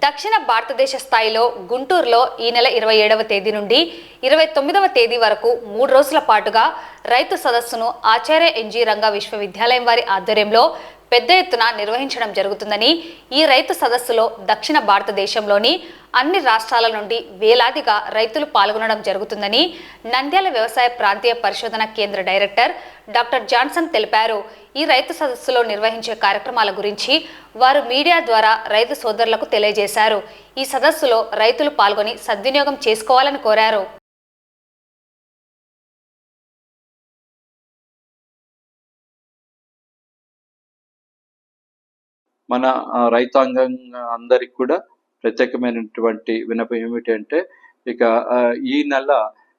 దక్షిణ భారతదేశ స్థాయిలో గుంటూరులో ఈ నెల 27వ తేదీ నుండి 29వ తేదీ వరకు 3 రోజుల పాటుగా రైతు సదస్సును ఆచార్య ఎన్జీ రంగా విశ్వవిద్యాలయం వారి ఆధ్వర్యంలో పెద్ద ఎత్తున నిర్వహించడం జరుగుతుందని, ఈ రైతు సదస్సులో దక్షిణ భారతదేశంలోని అన్ని రాష్ట్రాల నుండి వేలాదిగా రైతులు పాల్గొనడం జరుగుతుందని నంద్యాల వ్యవసాయ ప్రాంతీయ పరిశోధన కేంద్ర డైరెక్టర్ డాక్టర్ జాన్సన్ తెలిపారు. ఈ రైతు సదస్సులో నిర్వహించే కార్యక్రమాల గురించి వారు మీడియా ద్వారా రైతు సోదరులకు తెలియజేశారు. ఈ సదస్సులో రైతులు పాల్గొని సద్వినియోగం చేసుకోవాలని కోరారు. మన రైతాంగం అందరికి కూడా ప్రత్యేకమైనటువంటి విన్నపం ఏమిటంటే, ఇక ఈ నెల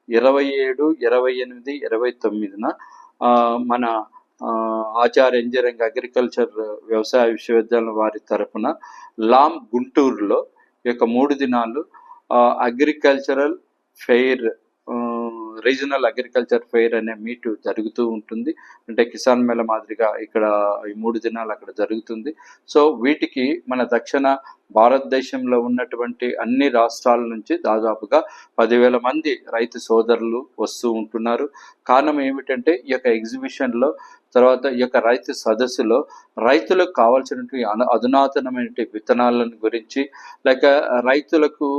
27, 28, 29న మన ఆచార్య ఎన్జీ రంగా అగ్రికల్చర్ వ్యవసాయ విశ్వవిద్యాలయం వారి తరఫున లామ్ గుంటూరులో ఈ యొక్క 3 దినాలు agricultural fair, regional agriculture fair అనే మీటు జరుగుతూ ఉంటుంది. అంటే కిసాన్ మేళ మాదిరిగా ఇక్కడ ఈ 3 దినాలు అక్కడ జరుగుతుంది. సో వీటికి మన దక్షిణ భారతదేశంలో ఉన్నటువంటి అన్ని రాష్ట్రాల నుంచి దాదాపుగా 10,000 మంది రైతు సోదరులు వస్తూ ఉంటున్నారు. కారణం ఏమిటంటే, ఈ యొక్క ఎగ్జిబిషన్లో, తర్వాత ఈ యొక్క రైతు సదస్సులో రైతులకు కావాల్సినటువంటి అధునాతనమైన విత్తనాలను గురించి, లేక రైతులకు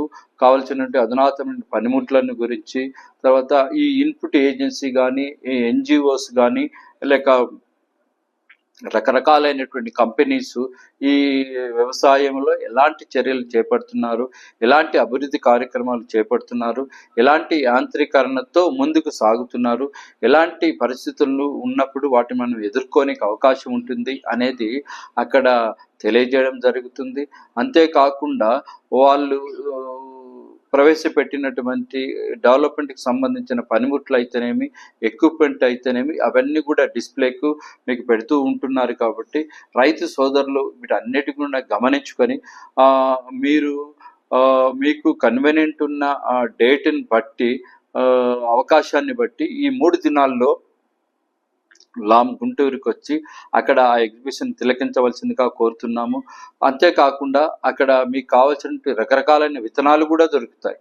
కావాల్సినటువంటి అధునాతనమైన పనిముట్లను గురించి, తర్వాత ఈ ఇన్పుట్ ఏజెన్సీ కానీ, ఈ ఎన్జిఓస్ కానీ, లేక రకరకాలైనటువంటి కంపెనీస్ ఈ వ్యవసాయంలో ఎలాంటి చర్యలు చేపడుతున్నారు, ఎలాంటి అభివృద్ధి కార్యక్రమాలు చేపడుతున్నారు, ఎలాంటి యాంత్రీకరణతో ముందుకు సాగుతున్నారు, ఎలాంటి పరిస్థితులు ఉన్నప్పుడు వాటిని మనం ఎదుర్కోనికి అవకాశం ఉంటుంది అనేది అక్కడ తెలియజేయడం జరుగుతుంది. అంతేకాకుండా వాళ్ళు ప్రవేశపెట్టినటువంటి డెవలప్మెంట్కి సంబంధించిన పనిముట్లు అయితేనేమి, ఎక్విప్మెంట్ అయితేనేమి, అవన్నీ కూడా డిస్ప్లేకు మీకు పెడుతూ ఉంటున్నారు. కాబట్టి రైతు సోదరులు వీటన్నిటి కూడా గమనించుకొని మీకు కన్వీనియంట్ ఉన్న డేట్ని బట్టి, అవకాశాన్ని బట్టి ఈ 3 దినాల్లో లామ్ గుంటూరుకి వచ్చి అక్కడ ఆ ఎగ్జిబిషన్ తిలకించవలసిందిగా కోరుతున్నాము. అంతేకాకుండా అక్కడ మీకు కావాల్సిన రకరకాలైన విత్తనాలు కూడా దొరుకుతాయి.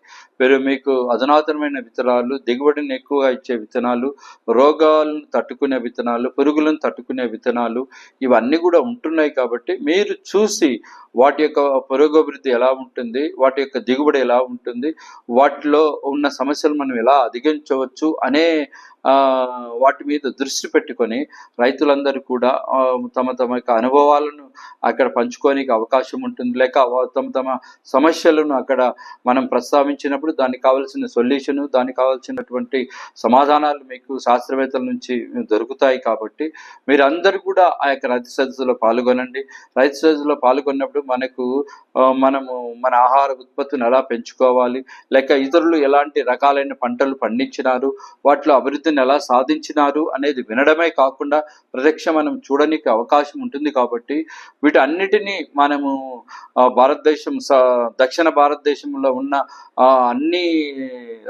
మీకు అధునాతనమైన విత్తనాలు, దిగుబడిని ఎక్కువగా ఇచ్చే విత్తనాలు, రోగాలను తట్టుకునే విత్తనాలు, పురుగులను తట్టుకునే విత్తనాలు, ఇవన్నీ కూడా ఉంటున్నాయి. కాబట్టి మీరు చూసి వాటి యొక్క పురోగభివృద్ధి ఎలా ఉంటుంది, వాటి యొక్క దిగుబడి ఎలా ఉంటుంది, వాటిలో ఉన్న సమస్యలు మనం ఎలా అధిగమించవచ్చు అనే వాటి మీద దృష్టి పెట్టుకొని రైతులందరూ కూడా తమ యొక్క అనుభవాలను అక్కడ పంచుకోనికి అవకాశం ఉంటుంది. లేక తమ సమస్యలను అక్కడ మనం ప్రస్తావించినప్పుడు దానికి కావాల్సిన సొల్యూషను, దానికి కావాల్సినటువంటి సమాధానాలు మీకు శాస్త్రవేత్తల నుంచి దొరుకుతాయి. కాబట్టి మీరందరూ కూడా ఆ యొక్క రైతు సదస్సులో పాల్గొనండి. రైతు సదస్సులో పాల్గొన్నప్పుడు మనము మన ఆహార ఉత్పత్తిని ఎలా పెంచుకోవాలి, లేక ఇతరులు ఎలాంటి రకాలైన పంటలు పండించినారు, వాటిలో అభివృద్ధిని ఎలా సాధించినారు అనేది వినడమే కాకుండా ప్రత్యక్ష మనం చూడడానికి అవకాశం ఉంటుంది. కాబట్టి వీటన్నిటినీ మనము దక్షిణ భారతదేశంలో ఉన్న అన్ని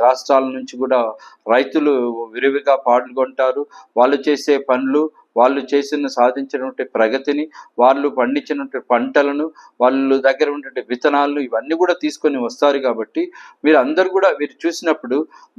రాష్ట్రాల నుంచి కూడా రైతులు విరివిగా పాల్గొంటారు. వాళ్ళు చేసే పనులు, వాళ్ళు సాధించినటువంటి ప్రగతిని, వాళ్ళు పండించినటువంటి పంటలను, వాళ్ళు దగ్గర ఉన్నటువంటి విత్తనాలను, ఇవన్నీ కూడా తీసుకొని వస్తారు. కాబట్టి వీరందరూ కూడా వీరు చూసినప్పుడు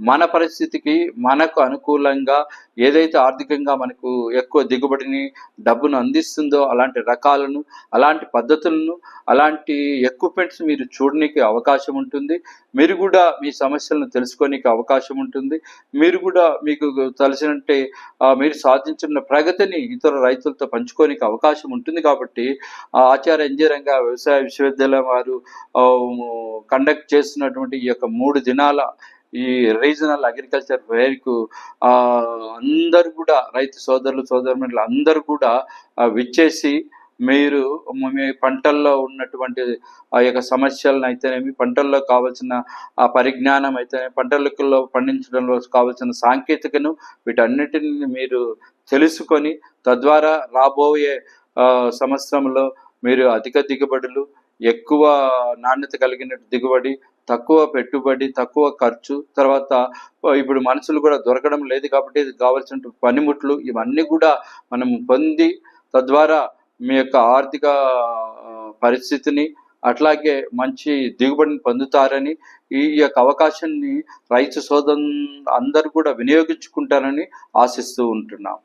మన పరిస్థితికి మనకు అనుకూలంగా ఏదైతే ఆర్థికంగా మనకు ఎక్కువ దిగుబడిని, డబ్బును అందిస్తుందో అలాంటి రకాలను, అలాంటి పద్ధతులను, అలాంటి ఎక్విప్మెంట్స్ మీరు చూడడానికి అవకాశం ఉంటుంది. మీరు కూడా మీ సమస్యలను తెలుసుకోనికి అవకాశం ఉంటుంది. మీరు కూడా మీకు తెలిసినట్టే మీరు సాధించిన ప్రగతిని ఇతర రైతులతో పంచుకోనికి అవకాశం ఉంటుంది. కాబట్టి ఆచార్య ఎన్జీ రంగా వ్యవసాయ విశ్వవిద్యాలయం వారు కండక్ట్ చేస్తున్నటువంటి ఈ యొక్క 3 దినాల ఈ రీజనల్ అగ్రికల్చర్ ఫెయిర్కు అందరూ కూడా రైతు సోదరులు సోదరుమణులు అందరూ కూడా విచ్చేసి మీరు మీ పంటల్లో ఉన్నటువంటి ఆ యొక్క సమస్యలను అయితేనేమి, పంటల్లో కావాల్సిన ఆ పరిజ్ఞానం అయితేనేమి, పంటలలో పండించడంలో కావాల్సిన సాంకేతికను, వీటన్నిటిని మీరు తెలుసుకొని తద్వారా రాబోయే సంవత్సరంలో మీరు అధిక దిగుబడులు, ఎక్కువ నాణ్యత కలిగిన దిగుబడి, తక్కువ పెట్టుబడి, తక్కువ ఖర్చు, తర్వాత ఇప్పుడు మనుషులు కూడా దొరకడం లేదు కాబట్టి కావాల్సిన పనిముట్లు, ఇవన్నీ కూడా మనం పొంది తద్వారా మీ యొక్క ఆర్థిక పరిస్థితిని, అట్లాగే మంచి దిగుబడిని పొందుతారని, ఈ యొక్క అవకాశాన్ని రైతు సోదరులు అందరూ కూడా వినియోగించుకుంటారని ఆశిస్తూ ఉంటున్నాం.